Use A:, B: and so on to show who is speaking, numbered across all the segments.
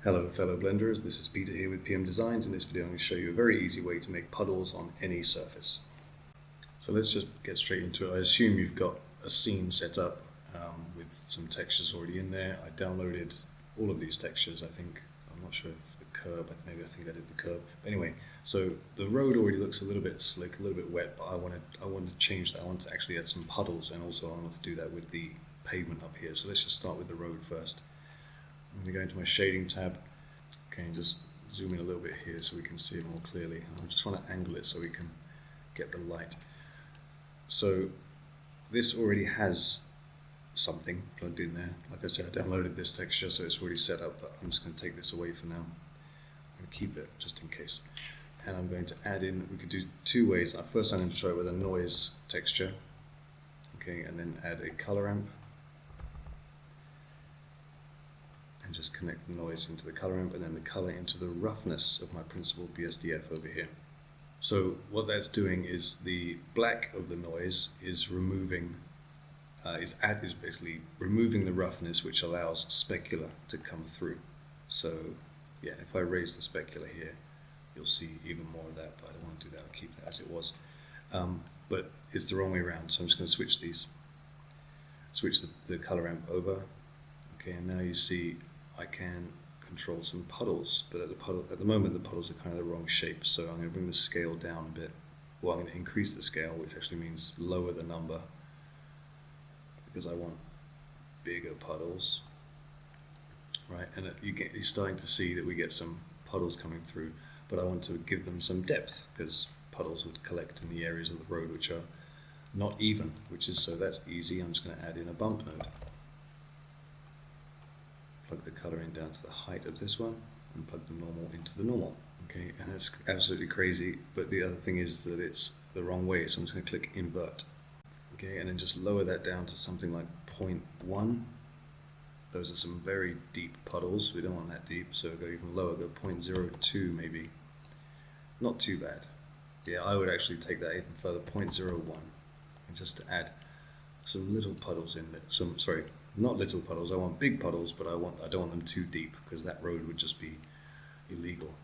A: Hello fellow blenders, this is Peter here with PM Designs. In this video I'm going to show you a very easy way to make puddles on any surface. So let's just get straight into it. I assume you've got a scene set up with some textures already in there. I downloaded all of these textures, I'm not sure if the curb, I think I did the curb. But anyway, so the road already looks a little bit slick, a little bit wet, but I wanted to change that. I want to actually add some puddles, and also I want to do that with the pavement up here. So let's just start with the road first. I'm going to go into my shading tab, and just zoom in a little bit here so we can see it more clearly. And I just want to angle it so we can get the light. So this already has something plugged in there. Like I said, I downloaded this texture, so it's already set up, but I'm just going to take this away for now. I'm going to keep it just in case. And I'm going to add in, we could do two ways. First I'm going to try it with a noise texture, okay, and then add a color amp. And just connect the noise into the color amp and then the color into the roughness of my principal BSDF over here. So what that's doing is the black of the noise is removing, is basically removing the roughness, which allows specular to come through. So yeah, if I raise the specular here, you'll see even more of that, but I don't want to do that. I'll keep that as it was. But it's the wrong way around, so I'm just going to switch these. Switch the color amp over. Okay, and now you see I can control some puddles, but at the moment the puddles are kind of the wrong shape, so I'm going to bring the scale down a bit. Well, I'm going to increase the scale, which actually means lower the number, because I want bigger puddles, right? And you're starting to see that we get some puddles coming through, but I want to give them some depth, because puddles would collect in the areas of the road which are not even, so that's easy. I'm just going to add in a bump node. Plug the color in down to the height of this one and plug the normal into the normal. Okay, and that's absolutely crazy, but the other thing is that it's the wrong way, so I'm just going to click invert. Okay, and then just lower that down to something like 0.1. Those are some very deep puddles. We don't want that deep, so go even lower, go 0.02 maybe. Not too bad. Yeah, I would actually take that even further, 0.01, and just to add some little puddles in there. Not little puddles, I want big puddles, but I don't want them too deep, because that road would just be illegal.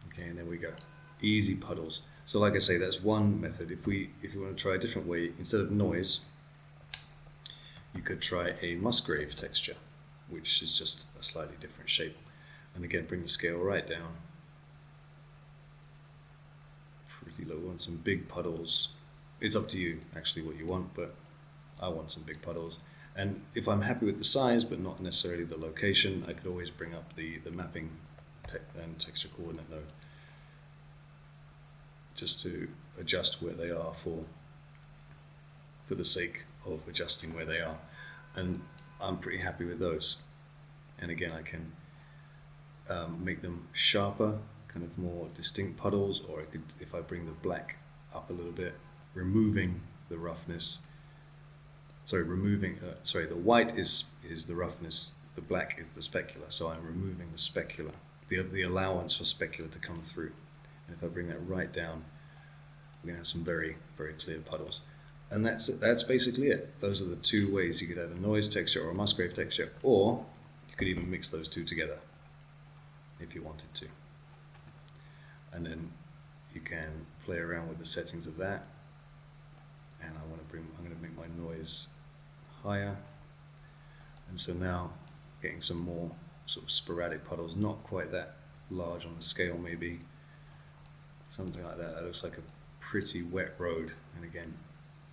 A: Okay, and there we go. Easy puddles. So like I say, that's one method. If you want to try a different way, instead of noise, you could try a Musgrave texture, which is just a slightly different shape. And again, bring the scale right down. Pretty low, want some big puddles. It's up to you actually what you want, but I want some big puddles. And if I'm happy with the size but not necessarily the location, I could always bring up the mapping and texture coordinate node just to adjust where they are for the sake of adjusting where they are. And I'm pretty happy with those. And again, I can make them sharper, kind of more distinct puddles, or I could, if I bring the black up a little bit, removing the roughness. The white is the roughness, the black is the specular, so I'm removing the specular, the allowance for specular to come through. And if I bring that right down, we're going to have some very, very clear puddles. And that's basically it. Those are the two ways. You could add a noise texture or a Musgrave texture, or you could even mix those two together if you wanted to. And then you can play around with the settings of that. And I'm going to make my noise higher, and so now getting some more sort of sporadic puddles, not quite that large on the scale, maybe something like that. That looks like a pretty wet road. And again,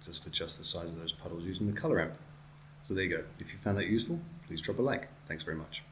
A: just adjust the size of those puddles using the color amp. So there you go. If you found that useful, please drop a like. Thanks very much.